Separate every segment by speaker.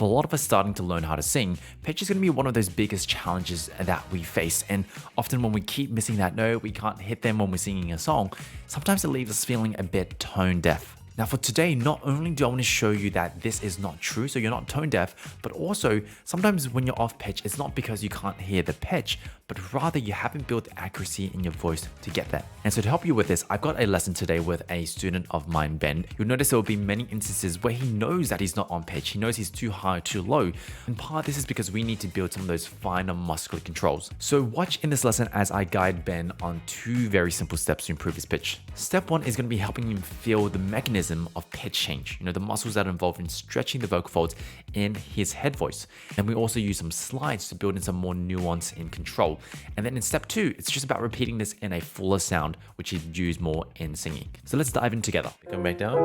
Speaker 1: For a lot of us starting to learn how to sing, pitch is going to be one of those biggest challenges that we face. And often when we keep missing that note, we can't hit them when we're singing a song, sometimes it leaves us feeling a bit tone deaf. Now for today, not only do I want to show you that this is not true, so you're not tone deaf, but also sometimes when you're off pitch, it's not because you can't hear the pitch, but rather you haven't built accuracy in your voice to get that. And so to help you with this, I've got a lesson today with a student of mine, Ben. You'll notice there will be many instances where he knows that he's not on pitch. He knows he's too high, too low. And part of this is because we need to build some of those finer muscular controls. So watch in this lesson as I guide Ben on two very simple steps to improve his pitch. Step one is going to be helping him feel the mechanism of pitch change, the muscles that are involved in stretching the vocal folds in his head voice. And we also use some slides to build in some more nuance and control. And then in step two, it's just about repeating this in a fuller sound, which is used more in singing. So let's dive in together. Come back down.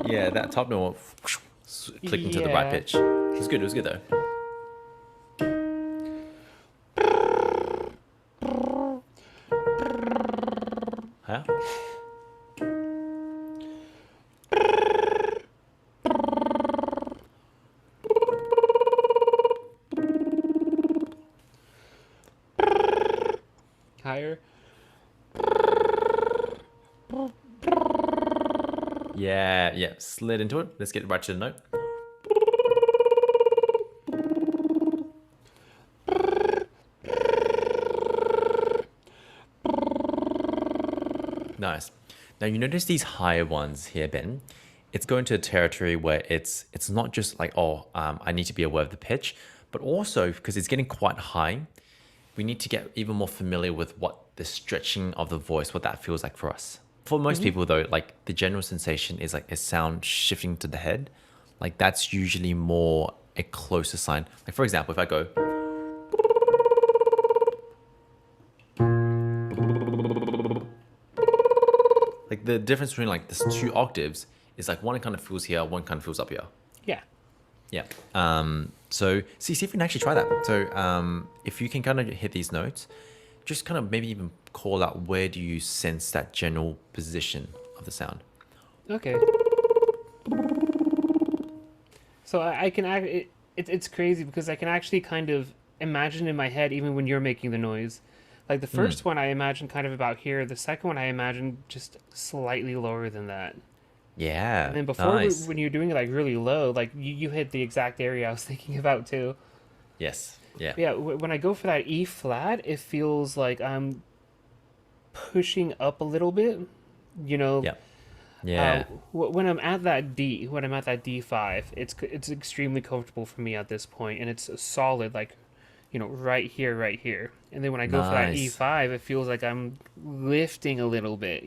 Speaker 1: Yeah, that top note click into the right pitch. It was good though. Huh?
Speaker 2: Higher.
Speaker 1: Yeah, slid into it. Let's get right to the note. Nice. Now you notice these higher ones here, Ben. It's going to a territory where it's not just like, I need to be aware of the pitch, but also because it's getting quite high, we need to get even more familiar with what the stretching of the voice, what that feels like for us. For most people though, like the general sensation is like a sound shifting to the head. Like that's usually more a closer sign. Like for example, if I go, like the difference between like this two octaves is like one kind of feels here, one kind of feels up here.
Speaker 2: Yeah.
Speaker 1: Yeah. So see if you can actually try that. So if you can kind of hit these notes, just kind of maybe even call out where do you sense that general position of the sound.
Speaker 2: Okay. So I can it's crazy because I can actually kind of imagine in my head even when you're making the noise. Like the first one I imagine kind of about here. The second one I imagine just slightly lower than that.
Speaker 1: Yeah.
Speaker 2: And then before
Speaker 1: nice.
Speaker 2: when you're doing it like really low, like you hit the exact area I was thinking about too.
Speaker 1: Yes. Yeah.
Speaker 2: Yeah, when I go for that E flat, it feels like I'm pushing up a little bit,
Speaker 1: Yeah. Yeah.
Speaker 2: When I'm at that D5, it's extremely comfortable for me at this point, and it's solid, like, right here. And then when I go for that
Speaker 1: Nice.
Speaker 2: E5, it feels like I'm lifting a little bit,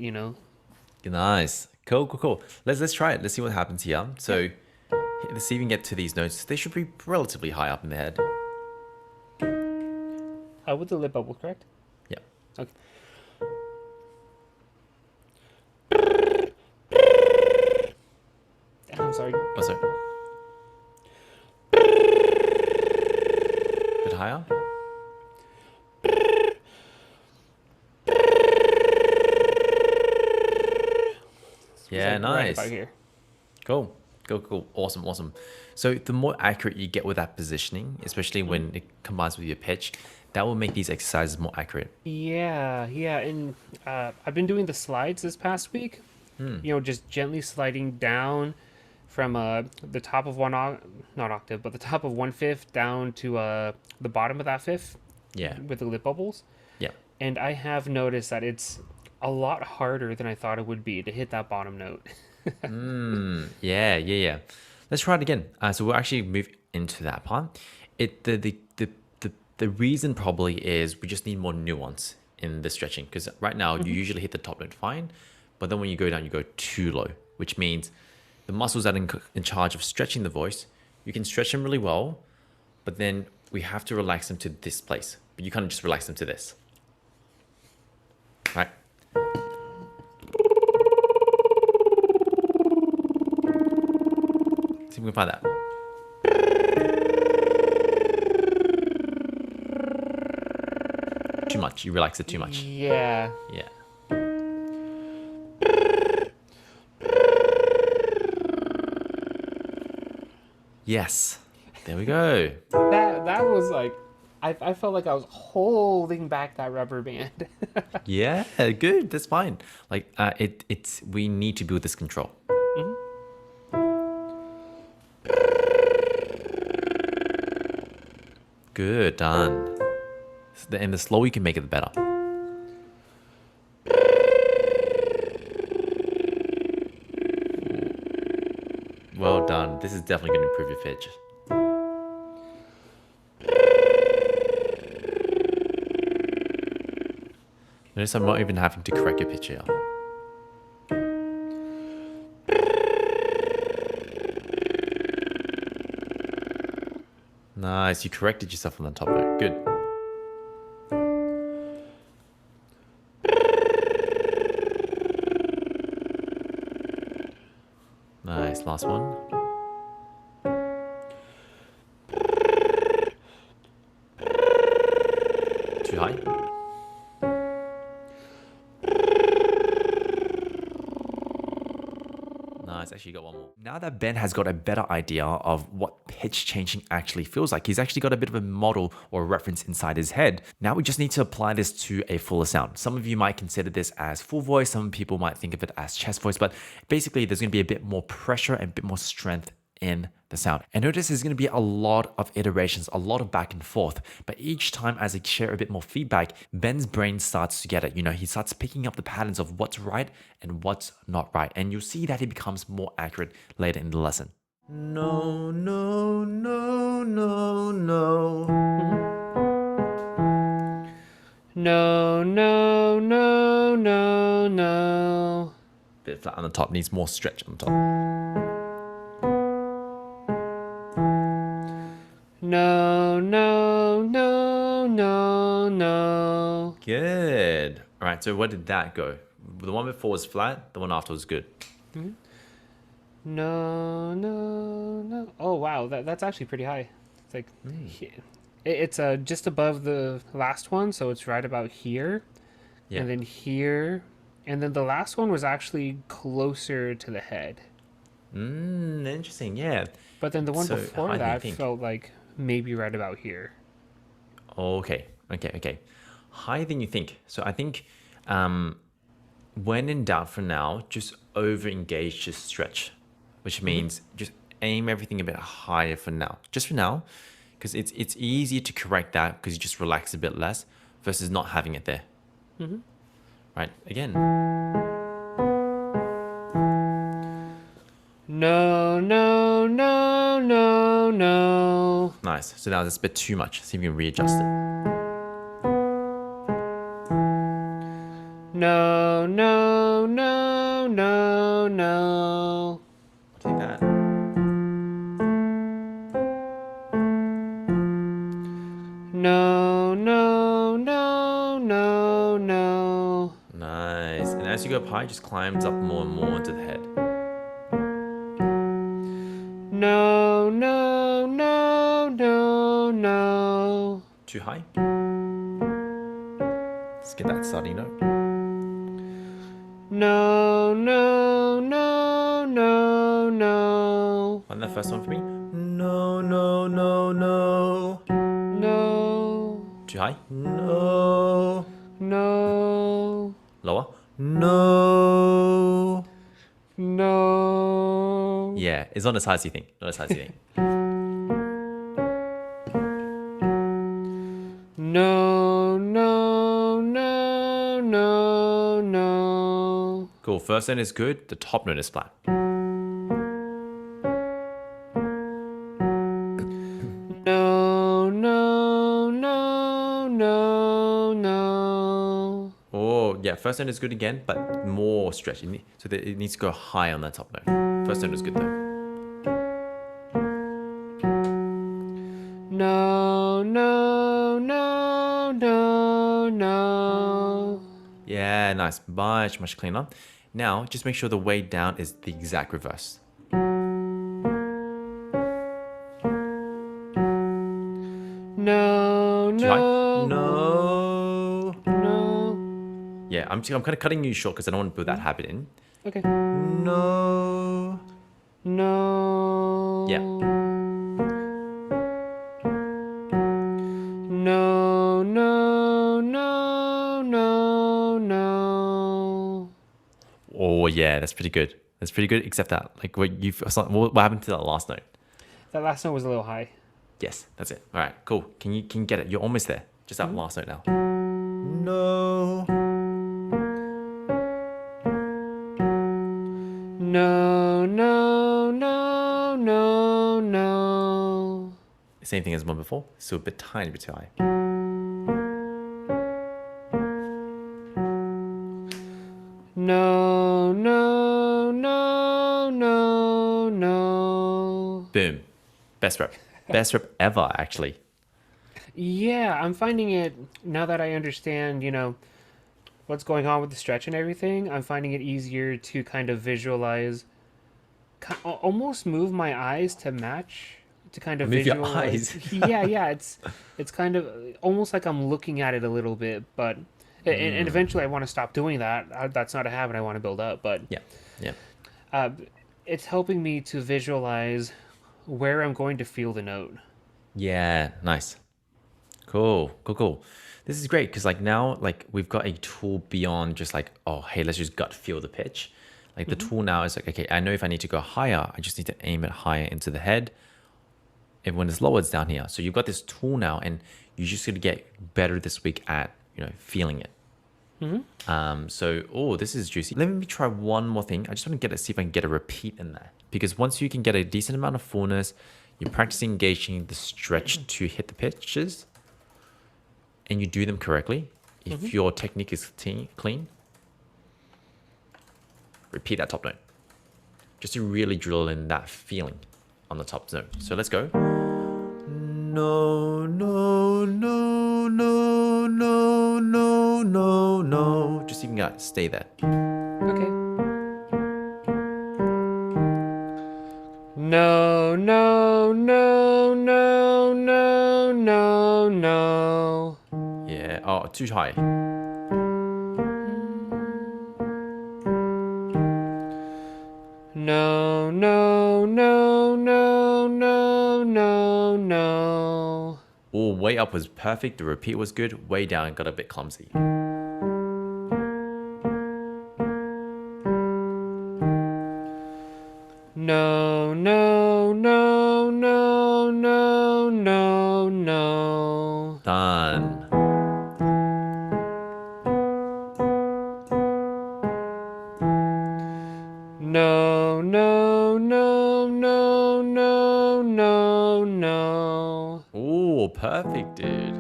Speaker 1: Nice. Cool. Let's try it. Let's see what happens here. So let's see if we can get to these notes. They should be relatively high up in the head.
Speaker 2: With the lip bubble, correct?
Speaker 1: Yeah.
Speaker 2: Okay. I'm sorry.
Speaker 1: Oh, sorry. Bit higher. Yeah,
Speaker 2: Right
Speaker 1: nice.
Speaker 2: about here.
Speaker 1: Cool. Awesome. So the more accurate you get with that positioning, especially when it combines with your pitch, that will make these exercises more accurate.
Speaker 2: Yeah, and I've been doing the slides this past week. Just gently sliding down from the top of not octave, but the top of 1/5 down to the bottom of that fifth.
Speaker 1: Yeah.
Speaker 2: With the lip bubbles.
Speaker 1: Yeah.
Speaker 2: And I have noticed that it's a lot harder than I thought it would be to hit that bottom note.
Speaker 1: Yeah. Let's try it again. So we'll actually move into that part. The reason probably is we just need more nuance in the stretching, because right now you usually hit the top note fine, but then when you go down, you go too low, which means the muscles that are in charge of stretching the voice, you can stretch them really well, but then we have to relax them to this place. But you kind of just relax them to this. Right? See if we can find that. Too much. much. You relax it too much.
Speaker 2: Yeah.
Speaker 1: Yeah. Yes. There we go.
Speaker 2: That was like, I felt like I was holding back that rubber band.
Speaker 1: Yeah, good. That's fine. Like it's we need to build this control.
Speaker 2: Mhm.
Speaker 1: Good, done. And the slower you can make it, the better. Well done. This is definitely going to improve your pitch. Notice I'm not even having to correct your pitch here. Nice, you corrected yourself on the top note. Good. Nice, last one. Too high. Nice, actually got one more. Now that Ben has got a better idea of what pitch changing actually feels like, he's actually got a bit of a model or a reference inside his head. Now we just need to apply this to a fuller sound. Some of you might consider this as full voice, some people might think of it as chest voice, but basically there's going to be a bit more pressure and a bit more strength in the sound. And notice there's going to be a lot of iterations, a lot of back and forth. But each time as I share a bit more feedback, Ben's brain starts to get it. You know, he starts picking up the patterns of what's right and what's not right. And you'll see that he becomes more accurate later in the lesson. No, no, no, no, no.
Speaker 2: No, no, no, no, no.
Speaker 1: Bit flat on the top, needs more stretch on the top.
Speaker 2: No, no, no, no, no.
Speaker 1: Good. All right, so where did that go? The one before was flat, the one after was good.
Speaker 2: No, no, no. Oh, wow. That's actually pretty high. It's like, it's just above the last one, so it's right about here.
Speaker 1: Yeah.
Speaker 2: And then here. And then the last one was actually closer to the head.
Speaker 1: Interesting, yeah.
Speaker 2: But then the one
Speaker 1: So,
Speaker 2: before
Speaker 1: higher than you
Speaker 2: that
Speaker 1: think.
Speaker 2: felt like maybe right about here.
Speaker 1: Okay. Higher than you think. So I think when in doubt for now, just over engage, just stretch, which means just aim everything a bit higher for now. Just for now, because it's easier to correct that because you just relax a bit less versus not having it there. Right, again.
Speaker 2: No, no, no, no, no.
Speaker 1: Nice. So now that's a bit too much. See if you can readjust it.
Speaker 2: No, no, no, no, no.
Speaker 1: Take that.
Speaker 2: No, no, no, no, no.
Speaker 1: Nice. And as you go up high, just climbs up more and more into the head.
Speaker 2: No, no, no, no, no.
Speaker 1: Too high. Let's get that starting note.
Speaker 2: No, no, no, no, no.
Speaker 1: Find that first one for me. No, no, no, no.
Speaker 2: No,
Speaker 1: Too high. No.
Speaker 2: no,
Speaker 1: Lower. No.
Speaker 2: no.
Speaker 1: Yeah, it's not as high as you think. Not as high as you think.
Speaker 2: No, no, no, no, no.
Speaker 1: Cool. First note is good. The top note is flat.
Speaker 2: No, no, no, no, no.
Speaker 1: Oh, yeah. First note is good again, but more stretch. So that it needs to go high on that top note. First note is good though.
Speaker 2: No, no, no, no, no.
Speaker 1: Yeah, nice. Much cleaner. Now, just make sure the way down is the exact reverse.
Speaker 2: No,
Speaker 1: Too high?
Speaker 2: no.
Speaker 1: No. I'm kind of cutting you short because I don't want to build that habit in.
Speaker 2: Okay.
Speaker 1: No.
Speaker 2: No.
Speaker 1: Yeah.
Speaker 2: No, no, no, no, no.
Speaker 1: Oh yeah, that's pretty good. That's pretty good. Except that, like, what happened to that last note?
Speaker 2: That last note was a little high.
Speaker 1: Yes, that's it. All right, cool. Can you get it? You're almost there. Just that last note now. No.
Speaker 2: No, no, no, no, no.
Speaker 1: Same thing as one before. Still a bit tiny bit too high.
Speaker 2: No, no, no, no, no.
Speaker 1: Boom. Best rep. Best rep ever, actually.
Speaker 2: Yeah, I'm finding it now that I understand, what's going on with the stretch and everything. I'm finding it easier to kind of visualize, almost move my eyes to match, to kind of
Speaker 1: Move your
Speaker 2: visualize.
Speaker 1: eyes.
Speaker 2: Yeah, it's kind of almost like I'm looking at it a little bit, but and eventually I want to stop doing that. That's not a habit I want to build up, but
Speaker 1: Yeah.
Speaker 2: it's helping me to visualize where I'm going to feel the note.
Speaker 1: Yeah, nice. Cool. This is great because like now, like we've got a tool beyond just like, oh, hey, let's just gut feel the pitch. Like the tool now is like, okay, I know if I need to go higher, I just need to aim it higher into the head. And when it's lower, it's down here. So you've got this tool now, and you're just gonna get better this week at feeling it. So this is juicy. Let me try one more thing. I just want to see if I can get a repeat in there, because once you can get a decent amount of fullness, you're practicing engaging the stretch to hit the pitches, and you do them correctly. If your technique is clean, repeat that top note, just to really drill in that feeling on the top note. So let's go. No, no, no, no, no, no, no, no. Just even got stay there.
Speaker 2: Okay. No, no, no, no, no, no, no.
Speaker 1: Yeah. Oh, too high.
Speaker 2: No, no, no, no, no, no, no.
Speaker 1: Oh, way up was perfect. The repeat was good. Way down got a bit clumsy.
Speaker 2: No, no, no, no, no, no, no.
Speaker 1: Done.
Speaker 2: No, no, no, no, no, no, no.
Speaker 1: Oh, perfect, dude.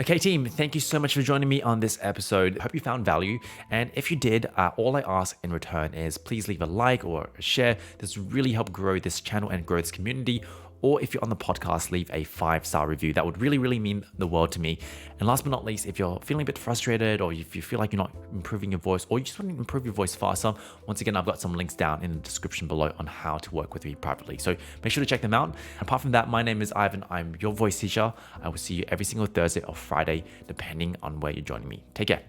Speaker 1: Okay, team, thank you so much for joining me on this episode. Hope you found value. And if you did, all I ask in return is please leave a like or a share. This really help grow this channel and grow this community. Or if you're on the podcast, leave a 5-star review. That would really, really mean the world to me. And last but not least, if you're feeling a bit frustrated, or if you feel like you're not improving your voice, or you just want to improve your voice faster, once again, I've got some links down in the description below on how to work with me privately. So make sure to check them out. Apart from that, my name is Ivan. I'm your voice teacher. I will see you every single Thursday or Friday, depending on where you're joining me. Take care.